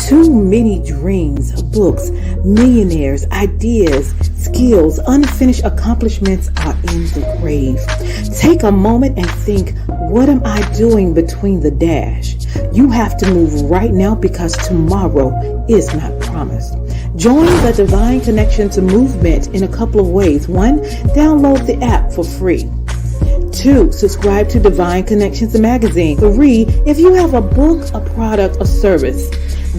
Too many dreams, books, millionaires, ideas, skills, unfinished accomplishments are in the grave. Take a moment and think, what am I doing between the dash? You have to move right now because tomorrow is not promised. Join the Divine Connections movement in a couple of ways. 1, download the app for free. 2, subscribe to Divine Connections magazine. 3, if you have a book, a product, a service,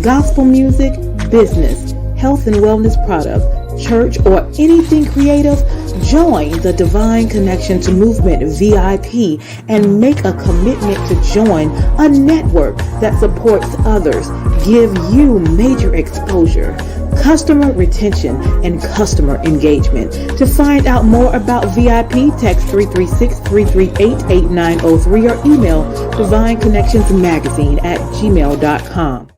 gospel music, business, health and wellness product, church, or anything creative, join the Divine Connections Movement VIP and make a commitment to join a network that supports others, give you major exposure, customer retention, and customer engagement. To find out more about VIP, text 336-338-8903 or email divineconnectionsmagazine@gmail.com.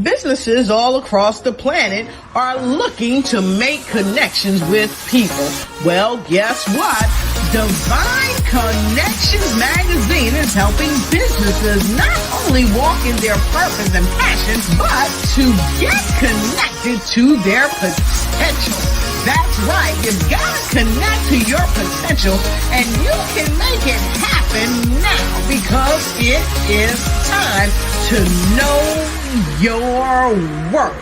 Businesses all across the planet are looking to make connections with people. Well, guess what? Divine Connections magazine is helping businesses not only walk in their purpose and passions, but to get connected to their potential. That's right. You've got to connect to your potential, and you can make it happen now because it is time to know your worth.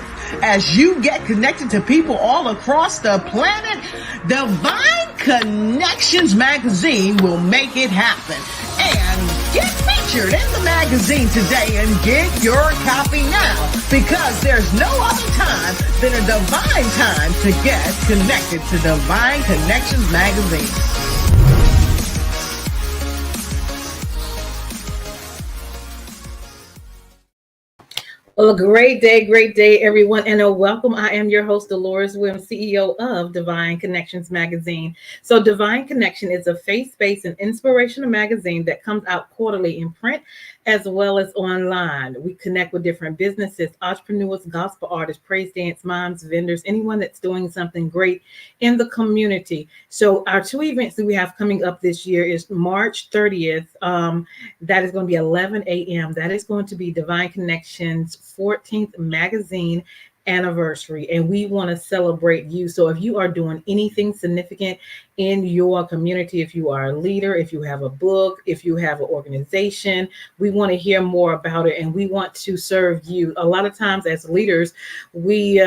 As you get connected to people all across the planet, Divine Connections magazine will make it happen. And get featured in the magazine today and get your copy now, because there's no other time than a divine time to get connected to Divine Connections magazine. Well, a great day, everyone, and a welcome. I am your host, Deloris Williams, CEO of Divine Connections magazine. So Divine Connection is a faith-based and inspirational magazine that comes out quarterly in print as well as online. We connect with different businesses, entrepreneurs, gospel artists, praise dance moms, vendors, anyone that's doing something great in the community. So our 2 events that we have coming up this year is March 30th. That is going to be 11 a.m. That is going to be Divine Connections 14th magazine anniversary, and we want to celebrate you. So if you are doing anything significant in your community, if you are a leader, if you have a book, if you have an organization, we want to hear more about it, and we want to serve you. A lot of times as leaders, we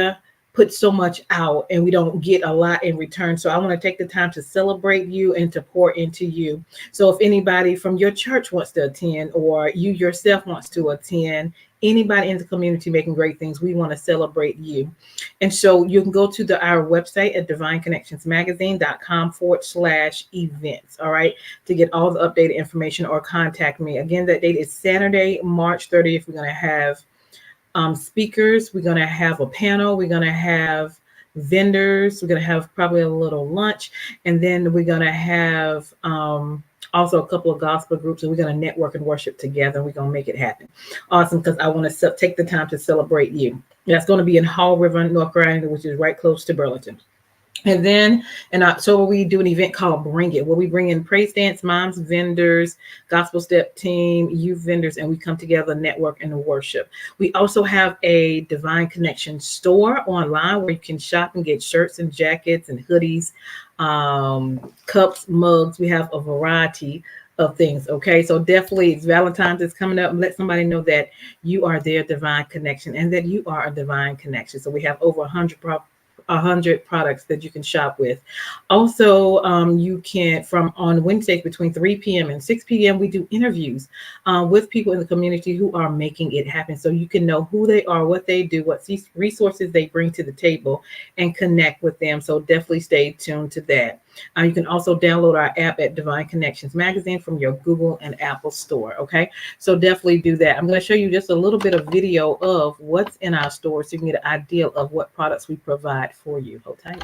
put so much out and we don't get a lot in return. So I want to take the time to celebrate you and to pour into you. So if anybody from your church wants to attend, or you yourself wants to attend, anybody in the community making great things, we want to celebrate you. And so you can go to our website at divineconnectionsmagazine.com/events, all right, to get all the updated information, or contact me. Again, that date is Saturday, March 30th. We're going to have speakers. We're going to have a panel. We're going to have vendors. We're going to have probably a little lunch. And then we're going to have also a couple of gospel groups, and we're going to network and worship together. We're going to make it happen. Awesome, because I want to take the time to celebrate you. That's going to be in Hall River, North Carolina, which is right close to Burlington. And then in October, we do an event called Bring It, where we bring in praise dance moms, vendors, gospel step team, youth vendors, and we come together, network, and worship. We also have a Divine Connection store online where you can shop and get shirts and jackets and hoodies, cups, mugs. We have a variety of things. Okay, so definitely Valentine's is coming up, and let somebody know that you are their Divine Connection and that you are a Divine Connection. So we have over 100 products that you can shop with. Also, you can, from on Wednesdays between 3 p.m. and 6 p.m., we do interviews with people in the community who are making it happen. So you can know who they are, what they do, what resources they bring to the table, and connect with them. So definitely stay tuned to that. You can also download our app at Divine Connections Magazine from your Google and Apple store. Okay, so definitely do that. I'm going to show you just a little bit of video of what's in our store so you can get an idea of what products we provide for you. Hold tight.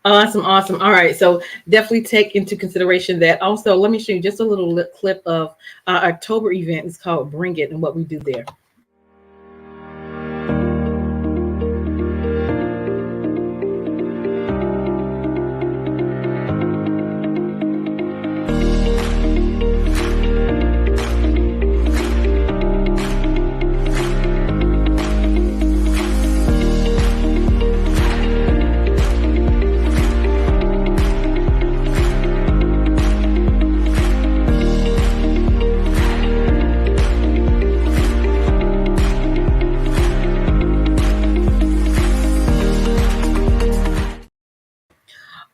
Awesome, awesome. All right, so definitely take into consideration that. Also, let me show you just a little clip of our October event. It's called Bring It and what we do there.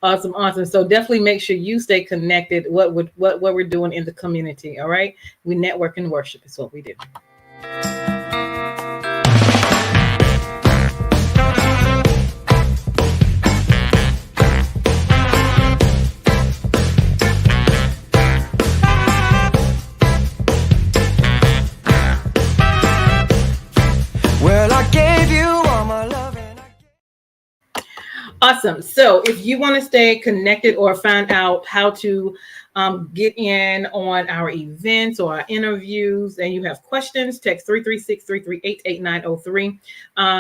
Awesome, awesome. So definitely make sure you stay connected. What we're doing in the community. All right, we network and worship is what we do. Well, I gave you all my love and Awesome. So if you want to stay connected or find out how to get in on our events or our interviews and you have questions, text 336-338-8903.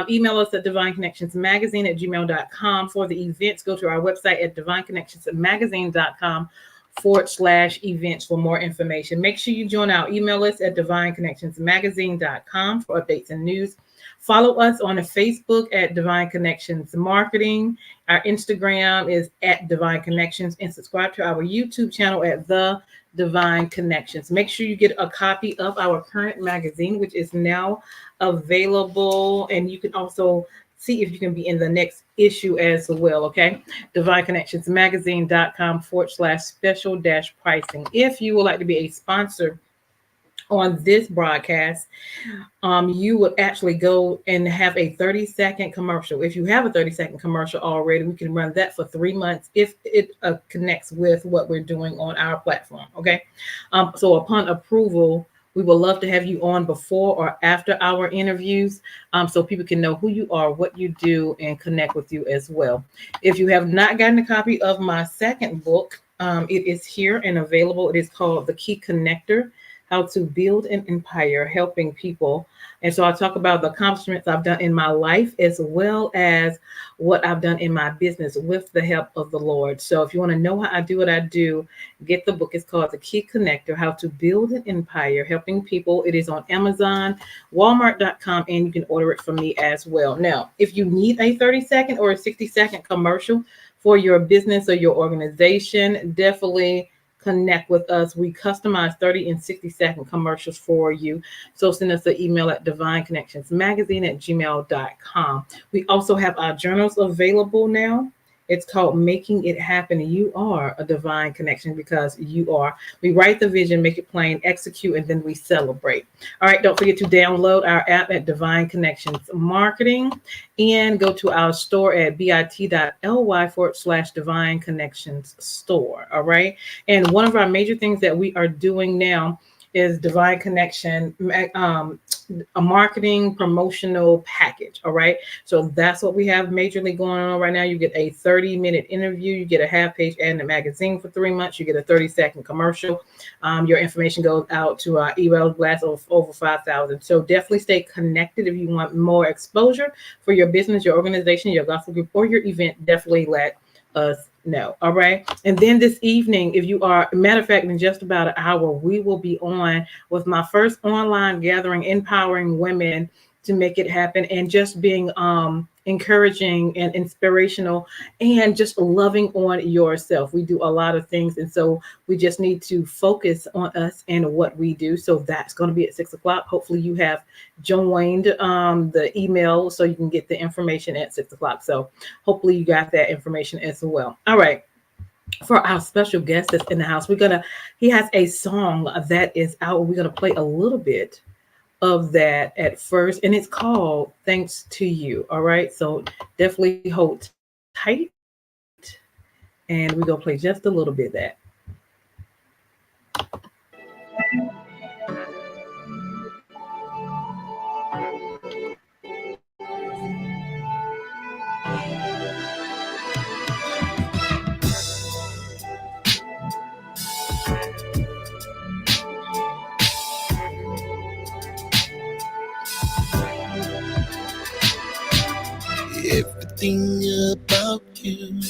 Email us at divineconnectionsmagazine@gmail.com. For the events, go to our website at divineconnectionsmagazine.com/events for more information. Make sure you join our email list at divineconnectionsmagazine.com for updates and news. Follow us on Facebook at Divine Connections Marketing. Our Instagram is at Divine Connections, and subscribe to our YouTube channel at The Divine Connections. Make sure you get a copy of our current magazine, which is now available, and you can also see if you can be in the next issue as well. Okay, divineconnectionsmagazine.com/special pricing. If you would like to be a sponsor on this broadcast, you would actually go and have a 30-second commercial. If you have a 30-second commercial already, we can run that for 3 months if it connects with what we're doing on our platform. Okay. So upon approval, we would love to have you on before or after our interviews, so people can know who you are, what you do, and connect with you as well. If you have not gotten a copy of my second book, it is here and available. It is called The Key Connector: How to Build an Empire Helping People. And so I talk about the accomplishments I've done in my life as well as what I've done in my business with the help of the Lord. So if you want to know how I do what I do, get the book. It's called The Key Connector: How to Build an Empire Helping People. It is on Amazon, Walmart.com, and you can order it from me as well. Now, if you need a 30-second or a 60-second commercial for your business or your organization, definitely connect with us. We customize 30 and 60-second commercials for you. So send us an email at divineconnectionsmagazine@gmail.com. We also have our journals available now. It's called Making It Happen. You are a divine connection because you are. We write the vision, make it plain, execute, and then we celebrate. All right, don't forget to download our app at Divine Connections Marketing and go to our store at bit.ly/Divine Connections Store. All right. And one of our major things that we are doing now is Divine Connection, a marketing promotional package. All right. So that's what we have majorly going on right now. You get a 30-minute interview, you get a half-page ad in the magazine for 3 months, you get a 30-second commercial. Your information goes out to our email blast of over 5,000. So definitely stay connected if you want more exposure for your business, your organization, your gospel group, or your event. Definitely let us know. All right. And then this evening, if you are, matter of fact, in just about an hour, we will be on with my first online gathering, empowering women to make it happen, and just being encouraging and inspirational and just loving on yourself. We do a lot of things, and so we just need to focus on us and what we do. So that's going to be at 6 o'clock. Hopefully you have joined the email so you can get the information at 6 o'clock. So hopefully you got that information as well. All right. For our special guest that's in the house, he has a song that is out. We're gonna play a little bit of that at first, and it's called Thanks to You. All right, so definitely hold tight, and we're gonna play just a little bit of that. something about you.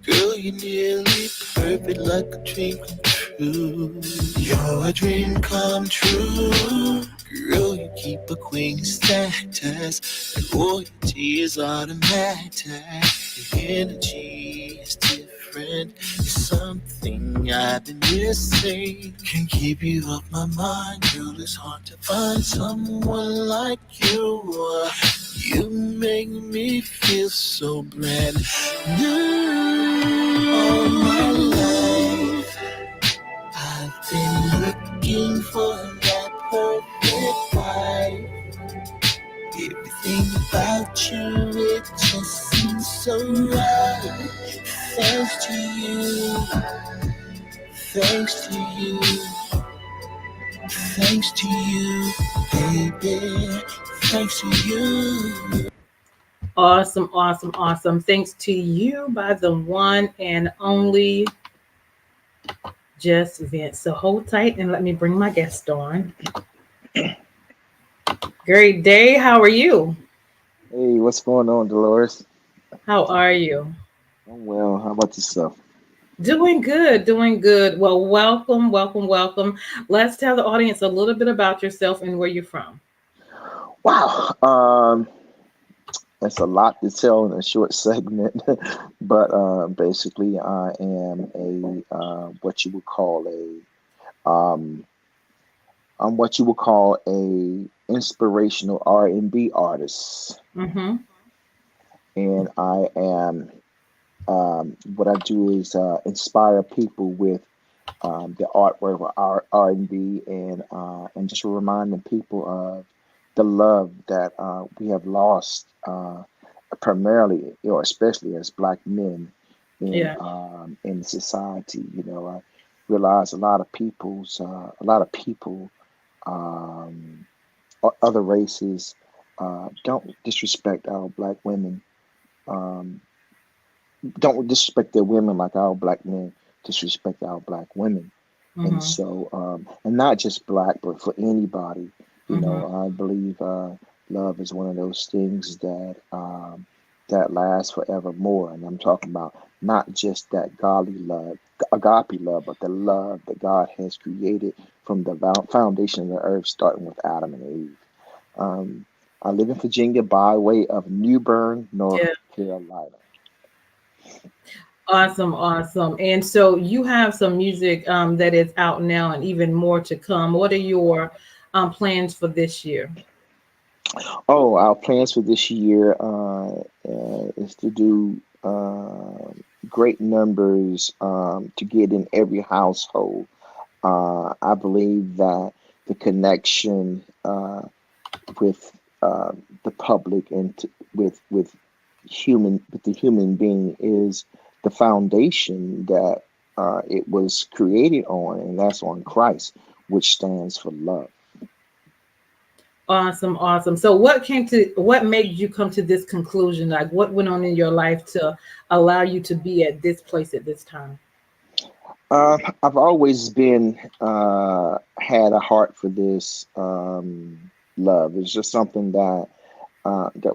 Girl, you're nearly perfect, like a dream come true. You're a dream come true. Girl, you keep a queen status, and royalty is automatic. Your energy is different. It's something I've been missing. Can keep you off my mind, girl. It's hard to find someone like you. You make me feel so brand new. All my life, I've been looking for that perfect life. Everything about you, it just seems so right. Thanks to you, thanks to you, thanks to you, baby, thanks to you. Awesome, awesome, awesome. Thanks to you by the one and only Just Vince. So hold tight and let me bring my guest on. Great day. How are you? Hey, what's going on, Deloris? How are you? I'm well. How about yourself? Doing good, doing good. Well, welcome, welcome, welcome. Let's tell the audience a little bit about yourself and where you're from. Wow. That's a lot to tell in a short segment, but basically, I am a what you would call um, I'm what you would call a inspirational R&B artist, Mm-hmm. and I am what I do is inspire people with the artwork of R&B and just reminding people of the love that we have lost, primarily, especially as Black men Yeah. in society. I realize a lot of people, um, other races, don't disrespect our Black women. Um, don't disrespect their women like our Black men disrespect our Black women. And Mm-hmm. so, and not just Black, but for anybody, Mm-hmm. I believe love is one of those things that lasts forevermore. And I'm talking about not just that godly love, agape love, but the love that God has created from the foundation of the earth, starting with Adam and Eve. Um, I live in Virginia by way of New Bern, North Yeah. Carolina. Awesome, awesome. And so you have some music that is out now and even more to come. What are your plans for this year? Oh, our plans for this year is to do great numbers to get in every household. I believe that the connection with the public and with the human being is the foundation that it was created on, and that's on Christ, which stands for love. Awesome, awesome. So what made you come to this conclusion? Like what went on in your life to allow you to be at this place at this time? I've always been had a heart for this love. It's just something that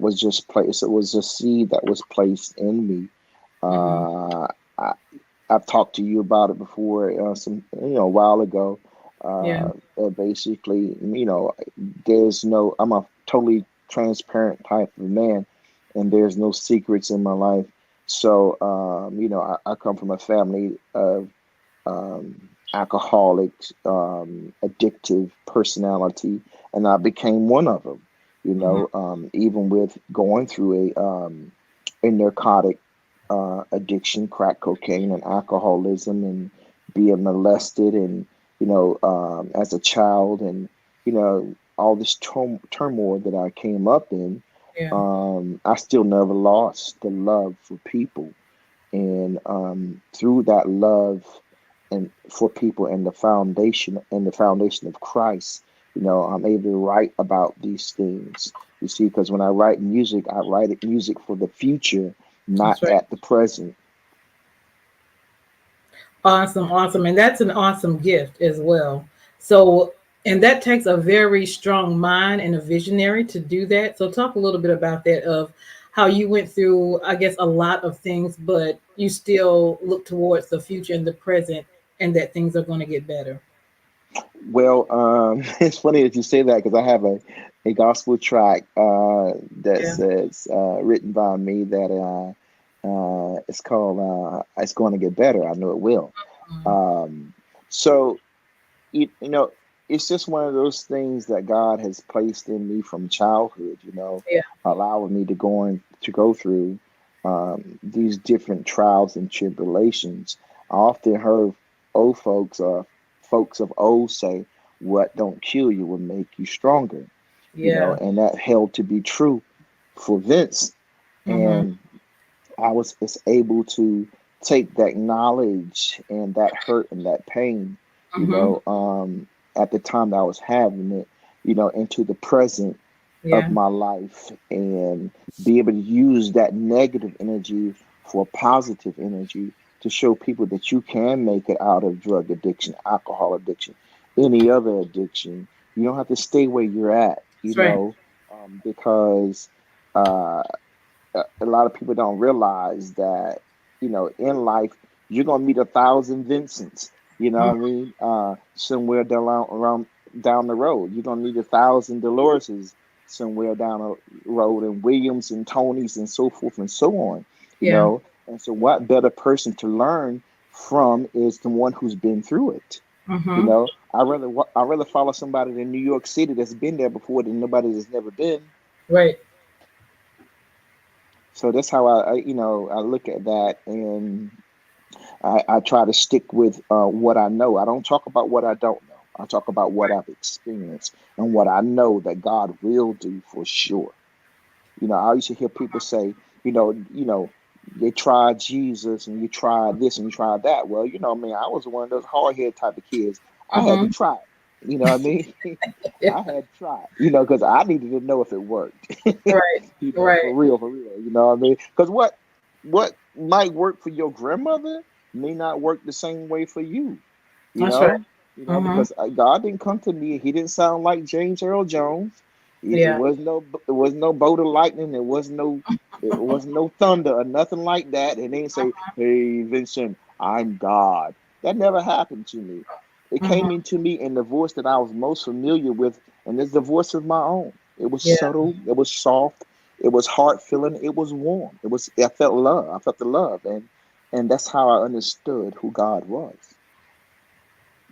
was just placed. It was a seed that was placed in me. Mm-hmm. I, I've talked to you about it before, a while ago. Yeah. Basically, there's no. I'm a totally transparent type of man, and there's no secrets in my life. So, I come from a family of alcoholics, addictive personality, and I became one of them. Mm-hmm. Even with going through a narcotic addiction, crack cocaine, and alcoholism, and being molested, and as a child, and all this turmoil that I came up in. Yeah. I still never lost the love for people, and through that love and for people and the foundation of Christ, I'm able to write about these things. You see, because when I write music, I write music for the future, That's not right. at the present. Awesome, awesome. And that's an awesome gift as well. So, and that takes a very strong mind and a visionary to do that. So, talk a little bit about that of how you went through, I guess, a lot of things, but you still look towards the future and the present, and that things are going to get better. Well, it's funny that you say that because I have a gospel track that Yeah. says written by me that it's called "It's Going to Get Better." I know it will. Mhm. Um, so you know, it's just one of those things that God has placed in me from childhood. Yeah. Allowing me to go through these different trials and tribulations. I often heard old folks or folks of old say, "What don't kill you will make you stronger." Yeah. And that held to be true for Vince. Mm-hmm. And I was able to take that knowledge and that hurt and that pain, you Mm-hmm. know, um, at the time that I was having it, into the present of Yeah. my life and be able to use that negative energy for positive energy to show people that you can make it out of drug addiction, alcohol addiction, any other addiction. You don't have to stay where you're at, That's right. because uh, a lot of people don't realize that in life you're gonna meet 1,000 Vincents. You know what I Mm-hmm. mean? Somewhere down around down the road, you're gonna meet 1,000 Delorises somewhere down the road, and Williams and Tonys and so forth and so on. Yeah. And so what better person to learn from is the one who's been through it. Mm-hmm. I rather follow somebody in New York City that's been there before than nobody that's never been. Right. So that's how I look at that, and I try to stick with what I know. I don't talk about what I don't know. I talk about what I've experienced and what I know that God will do for sure. I used to hear people say, they tried Jesus and you tried this and you tried that. Well, man, I was one of those hard head type of kids. I had to Mm-hmm. try it. You know what I mean? Yeah. I had to try it, because I needed to know if it worked. Right. For Right. real, for real. You know what I mean? Because what might work for your grandmother may not work the same way for you. You That's right. know, Mm-hmm. because God didn't come to me. He didn't sound like James Earl Jones. It Yeah. was no bolt of lightning. It was no thunder or nothing like that. And they didn't say, "Hey, Vincent, I'm God." That never happened to me. It Mm-hmm. came into me in the voice that I was most familiar with, and it's the voice of my own. It was Yeah. subtle. It was soft. It was heart filling. It was warm. I felt love. I felt the love, and that's how I understood who God was.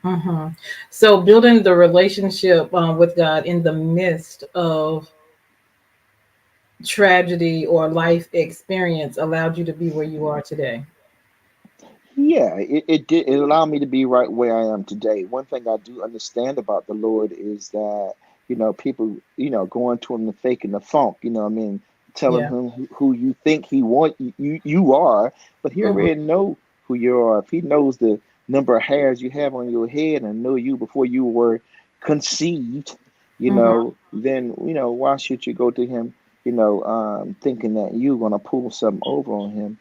Mm-hmm. So building the relationship with God in the midst of tragedy or life experience allowed you to be where you are today. Yeah, it did. It allowed me to be right where I am today. One thing I do understand about the Lord is that, people, going to him and faking the funk, what I mean, telling Yeah. him who you think he want you are, but he Mm-hmm. already know who you are. If he knows the number of hairs you have on your head and know you before you were conceived, Mm-hmm. then, why should you go to him, thinking that you're gonna pull something over on him?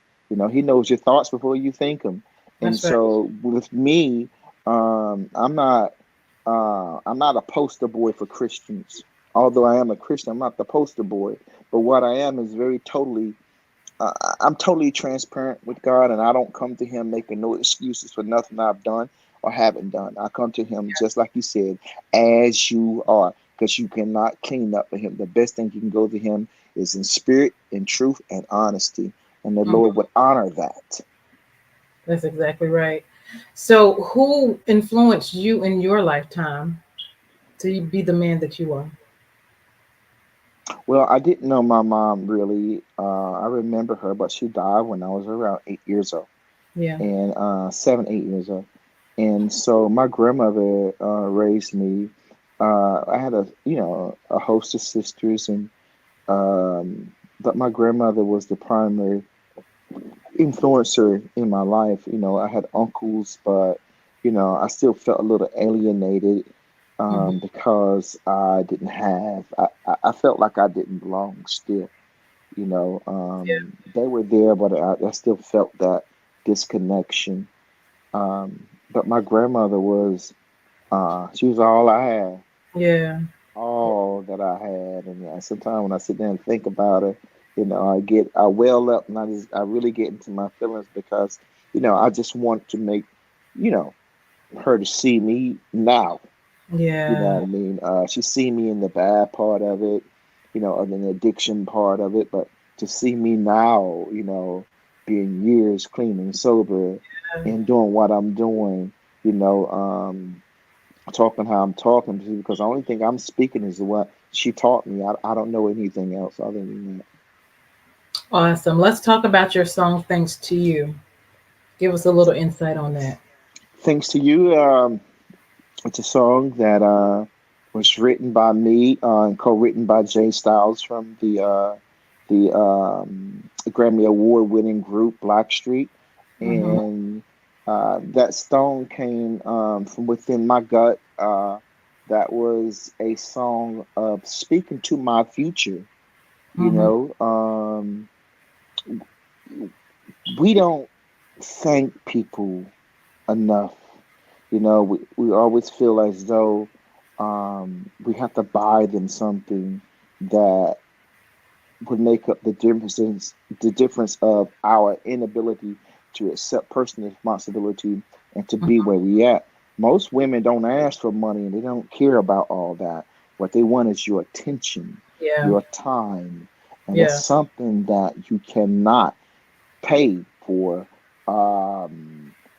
He knows your thoughts before you think them. And That's right. so with me, I'm not a poster boy for Christians. Although I am a Christian, I'm not the poster boy. But what I am is uh, I'm totally transparent with God, and I don't come to Him making no excuses for nothing I've done or haven't done. I come to Him just like you said, as you are, because you cannot clean up for Him. The best thing you can go to Him is in spirit, in truth, and honesty, and the Mhm. Lord would honor that. That's exactly right. So, who influenced you in your lifetime to be the man that you are? Well, I didn't know my mom really. I remember her, but she died when I was around 8 years old, Yeah. and 7, 8 years old. And so my grandmother raised me. I had a host of sisters, and but my grandmother was the primary influencer in my life. I had uncles, but I still felt a little alienated Hmm. because I didn't have. I felt like I didn't belong still. Yeah. They were there, but I still felt that disconnection. But my grandmother was. She was all I had, Yeah. all that I had, and sometimes when I sit there and think about her. I well up, and I really get into my feelings because, I just want to make, you know, her to see me now. You know Yeah. what I mean? She see me in the bad part of it, of the addiction part of it, but to see me now, being years clean and sober and doing what I'm doing, you know, talking how I'm talking, because the only thing I'm speaking is what she taught me. I don't know anything else other than that. Awesome. Let's talk about your song, Thanks to You. Give us a little insight on that. Thanks to you. It's a song that was written by me and co-written by Jay Styles from the Grammy Award-winning group Blackstreet, Mm-hmm. and that song came from within my gut. That was a song of speaking to my future. You Mm-hmm. know, we don't thank people enough. We always feel as though we have to buy them something that would make up the difference of our inability to accept personal responsibility and to be where we at. Most women don't ask for money and they don't care about all that. What they want is your attention, Yeah. your time, and that's Yeah. something that you cannot pay for.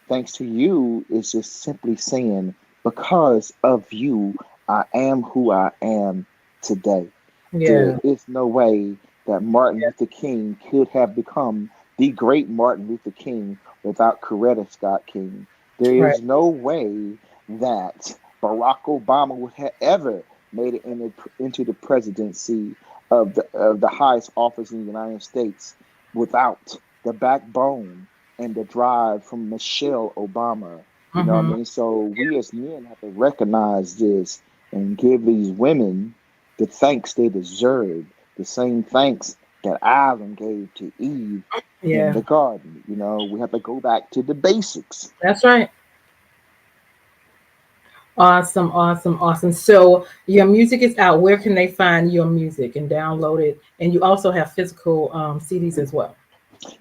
Thanks to you is just simply saying, because of you, I am who I am today. There Yeah. is no way that Martin Luther King could have become the great Martin Luther King without Coretta Scott King. There Right. is no way that Barack Obama would have ever made it into the presidency of the highest office in the United States without the backbone and the drive from Michelle Obama. You know what I Mm-hmm. mean? So we as men have to recognize this and give these women the thanks they deserve, the same thanks that Adam gave to Eve in Yeah. the garden. We have to go back to the basics. That's right. Awesome. Awesome. Awesome. So your music is out. Where can they find your music and download it? And you also have physical CDs as well.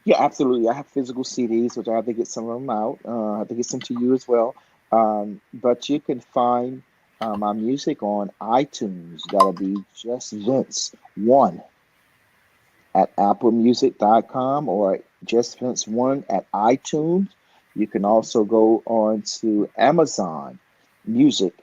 Yeah, absolutely. I have physical CDs, which I have to get some of them out. I have to get some to you as well. But you can find my music on iTunes. That'll be just Vince1 at applemusic.com or just Vince1 at iTunes. You can also go on to Music,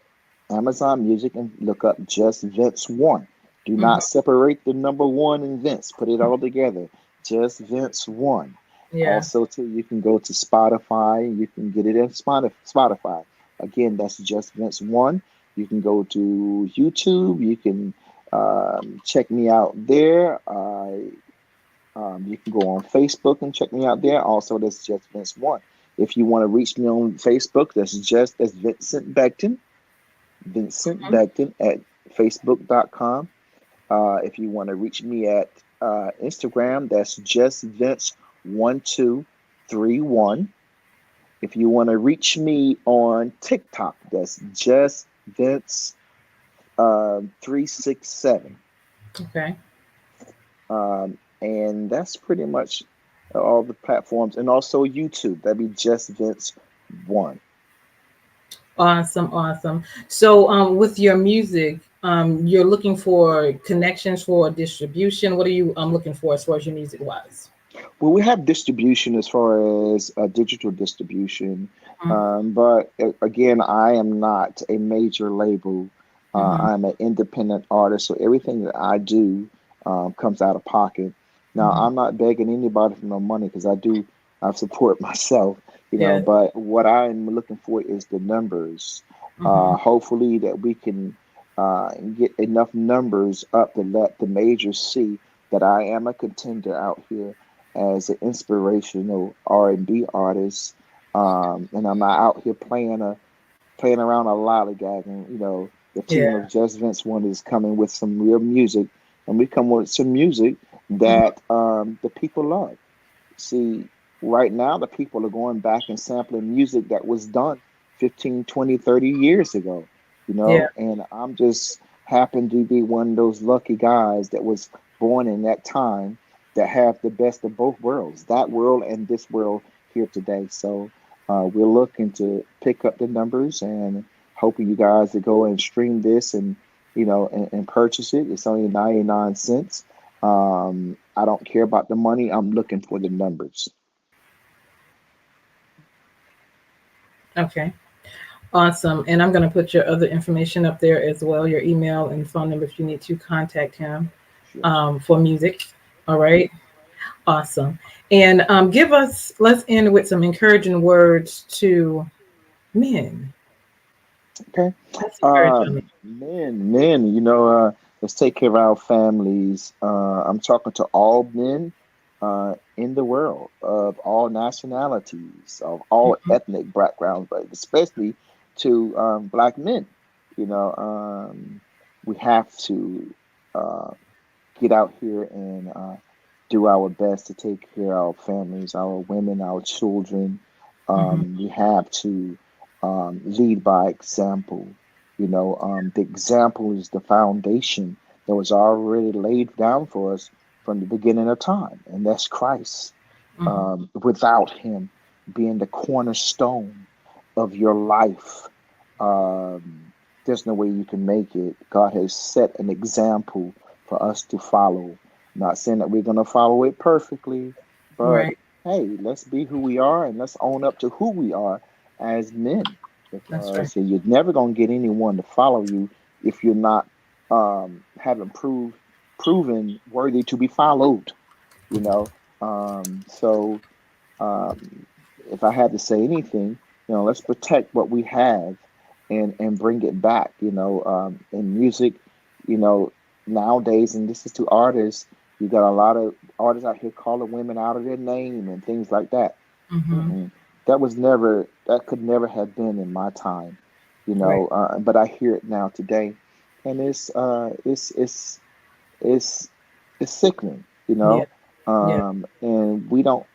Amazon Music, and look up just Vince1. Do Hmm. not separate the number one and Vince. Put it all together. Just Vince1. Yeah. Also, too, you can go to Spotify. You can get it in Spotify. Again, that's just Vince1. You can go to YouTube. You can check me out there. You can go on Facebook and check me out there. Also, that's just Vince1. If you want to reach me on Facebook, that's Vincent Beckton, Vincent Mhm. Beckton at Facebook.com. If you want to reach me at Instagram, that's just Vince1231. If you want to reach me on TikTok, that's just Vince 367. Okay. And that's pretty much all the platforms, and also YouTube. That'd be just Vince One. Awesome. Awesome. So with your music, you're looking for connections for distribution. What are you looking for as far as your music wise? Well, we have distribution as far as digital distribution, Mm-hmm. but again, I am not a major label. Mm-hmm. I'm an independent artist, so everything that I do comes out of pocket. Now, Mm-hmm. I'm not begging anybody for no money because I support myself, Yeah. but what I'm looking for is the numbers. Mm-hmm. Hopefully, that we can get enough numbers up to let the majors see that I am a contender out here as an inspirational R&B artist, and I'm not out here playing around a lollygagging. The team Yeah. of Just Vince One is coming with some real music, and we come with some music Mm-hmm. that the people love. See, right now the people are going back and sampling music that was done 15, 20, 30 years ago, Yeah. and I'm just happen to be one of those lucky guys that was born in that time that have the best of both worlds, that world and this world here today. So we're looking to pick up the numbers and hoping you guys to go and stream this and and purchase it. It's only 99 cents. I don't care about the money. I'm looking for the numbers. Okay. Awesome. And I'm going to put your other information up there as well, your email and phone number if you need to contact him Sure. for music. All right. Awesome. And let's end with some encouraging words to men. Okay. Let's encourage them. Men, let's take care of our families. I'm talking to all men in the world of all nationalities, of all Mhm. ethnic backgrounds, but especially to black men. You know, we have to uh, get out here and do our best to take care of our families, our women, our children. Mhm. We have to lead by example. The example is the foundation that was already laid down for us from the beginning of time, and that's Christ. Mhm. Without Him being the cornerstone of your life, um, there's no way you can make it. God has set an example for us to follow. Not saying that we're going to follow it perfectly, but Right. hey, let's be who we are and let's own up to who we are as men, That's right. because you're never going to get anyone to follow you if you're not having proven worthy to be followed. You know, so um, if I had to say anything, let's protect what we have and bring it back. In music, you know, nowadays, and this is to artists, you got a lot of artists out here calling women out of their name and things like that. Mhm. Mm-mm. That could never have been in my time, Right. but I hear it now today, and it's it's sickening, Yeah. Yeah. and we don't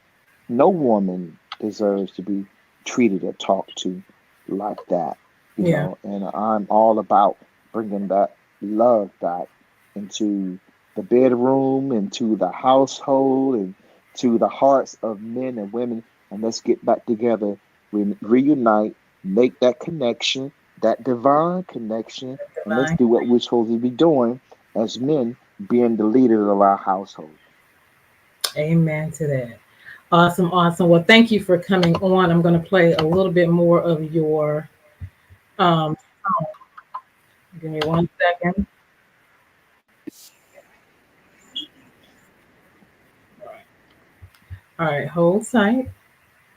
no woman deserves to be treated or talked to like that, Yeah. and I'm all about bringing that love back into the bedroom, into the household, and to the hearts of men and women. And let's get back together, reunite, make that connection, that divine connection, and let's Divine. do what we're supposed to be doing as men, being the leaders of our household. Amen to that. Awesome. Awesome. Well, thank you for coming on. I'm going to play a little bit more of your song. Give me 1 second. All right. Hold tight.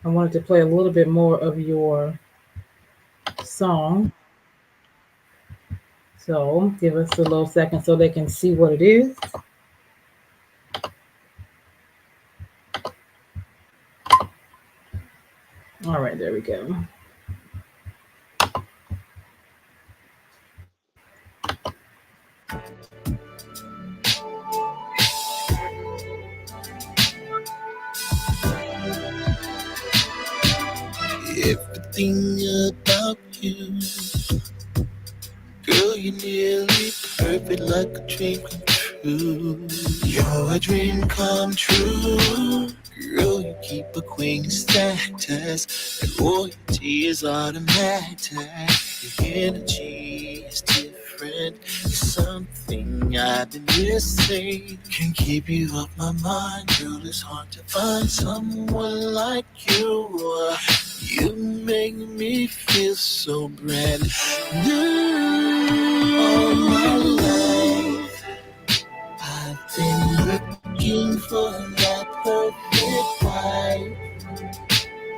I wanted to play a little bit more of your song. So give us a little second so they can see what it is. All right. There we go. Everything about you, girl, you're nearly perfect, like a dream come true. You're a dream come true. Girl, you keep a queen status, and royalty is automatic. Your energy is different. It's something I've been missing. Can keep you off my mind, girl. It's hard to find someone like you. You make me feel so brand new. All my life, I've been looking for that perfect wife.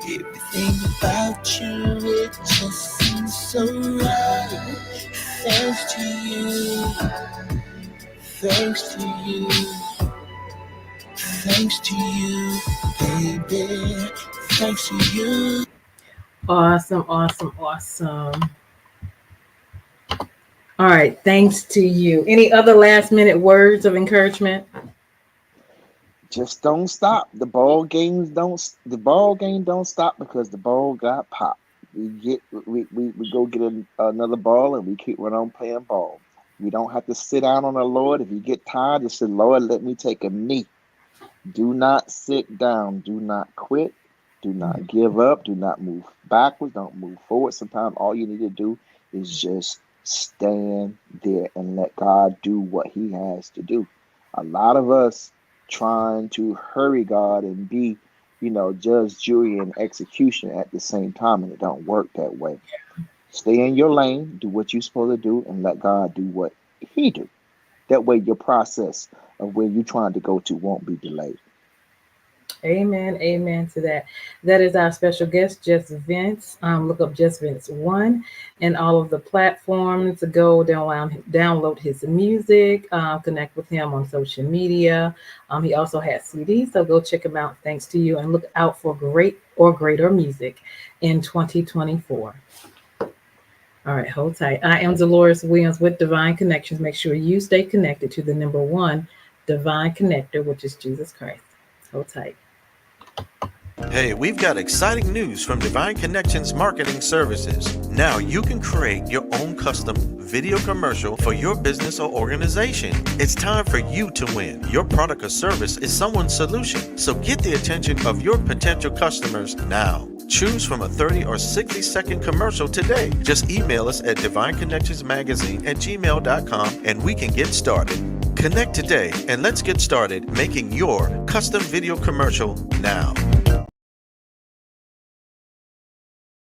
Everything about you, it just seems so right. Thanks to you, thanks to you, thanks to you, baby. Thanks to you. Awesome. Awesome. Awesome. All right. Thanks to you. Any other last minute words of encouragement? Just don't stop. The ball game don't stop because the ball got popped. We go get another ball and we keep running on playing ball. We don't have to sit down on the Lord. If you get tired, just say, Lord, let me take a knee. Do not sit down. Do not quit. Do not give up. Do not move backwards. Don't move forward. Sometimes all you need to do is just stand there and let God do what He has to do. A lot of us trying to hurry God and be, judge, jury, and execution at the same time, and it don't work that way. Stay in your lane, do what you're supposed to do, and let God do what He do. That way your process of where you're trying to go to won't be delayed. Amen. Amen to that. That is our special guest, Just Vince. Look up Just VINCE1 and all of the platforms. Go download his music, connect with him on social media. He also has CDs, so go check him out. Thanks to you, and look out for great or greater music in 2024. All right, hold tight. I am Deloris Williams with Divine Connections. Make sure you stay connected to the number one divine connector, which is Jesus Christ. Hold tight. Hey, we've got exciting news from Divine Connections Marketing Services. Now you can create your own custom video commercial for your business or organization. It's time for you to win. Your product or service is someone's solution, so get the attention of your potential customers now. Choose from a 30 or 60-second commercial today. Just email us at divineconnectionsmagazine@gmail.com and we can get started. Connect today and let's get started making your custom video commercial now.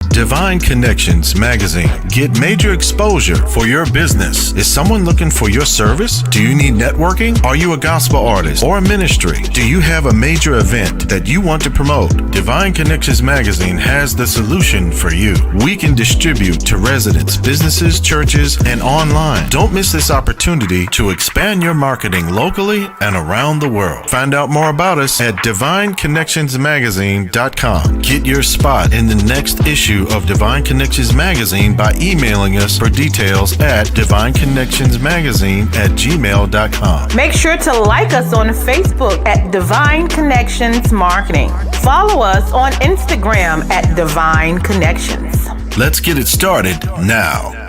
Divine Connections Magazine. Get major exposure for your business. Is someone looking for your service? Do you need networking? Are you a gospel artist or a ministry? Do you have a major event that you want to promote? Divine Connections Magazine has the solution for you. We can distribute to residents, businesses, churches, and online. Don't miss this opportunity to expand your marketing locally and around the world. Find out more about us at divineconnectionsmagazine.com. Get your spot in the next issue of Divine Connections Magazine by emailing us for details at divineconnectionsmagazine@gmail.com. Make sure to like us on Facebook at Divine Connections Marketing. Follow us on Instagram at Divine Connections. Let's get it started now.